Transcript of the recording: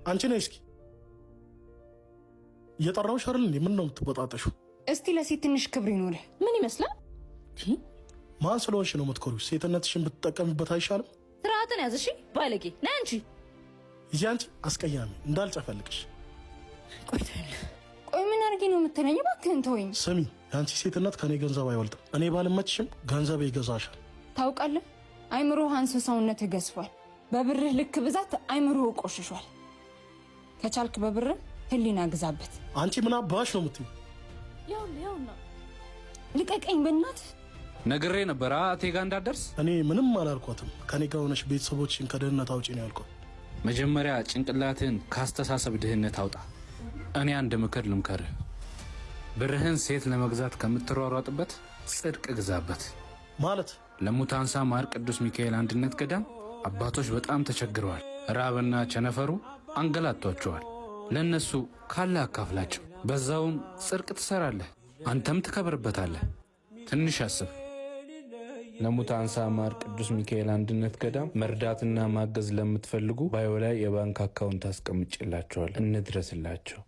አንቺ ነሽ እስኪ የጠራው ሸርል ምን ነው የምትበጣጠሽው? እስቲ ለሴት ትንሽ ክብር ይኖር። ምን ይመስላል? ማን ስለሆንሽ ነው የምትኮሪው? ሴትነትሽን ብትጠቀምበት አይሻልም? ስርዓትን ያዝሽ ባለጌ ነህ አንቺ። ይያንቺ አስቀያሚ እንዳልጨፈልቅሽ። ቆይ ምን አድርጌ ነው የምትለኝ? እባክህን ተወኝ። ስሚ ያንቺ ሴትነት ከኔ ገንዘብ አይወልድም። እኔ ባልመችሽም ገንዘብ ይገዛሻል። ታውቃለህ፣ አይምሮህ አንሰሳውነትህ ገዝፏል። በብርህ ልክ ብዛት አይምሮህ ቆሽሿል። ከቻልክ በብርህ ህሊና ግዛበት። አንቺ ምን አባሽ ነው የምትይው? ያውና ልቀቀኝ በእናትህ። ነግሬ ነበር አቴጋ እንዳደርስ። እኔ ምንም አላልኳትም። ከኔ ጋር ሆነሽ ቤተሰቦችን ከድህነት አውጪ ነው ያልኳት። መጀመሪያ ጭንቅላትን ካስተሳሰብ ድህነት አውጣ። እኔ አንድ ምክር ልምከርህ። ብርህን ሴት ለመግዛት ከምትሯሯጥበት ጽድቅ ግዛበት። ማለት ለሙታንሳ ማር ቅዱስ ሚካኤል አንድነት ገዳም አባቶች በጣም ተቸግረዋል። ራብና ቸነፈሩ አንገላቷቸዋል። ለነሱ ካለ አካፍላቸው። በዛውም ጽድቅ ትሰራለህ፣ አንተም ትከብርበታለህ። ትንሽ አስብ። ለሙታንሳ ማር ቅዱስ ሚካኤል አንድነት ገዳም መርዳትና ማገዝ ለምትፈልጉ ባዮ ላይ የባንክ አካውንት አስቀምጬላችኋል። እንድረስላቸው።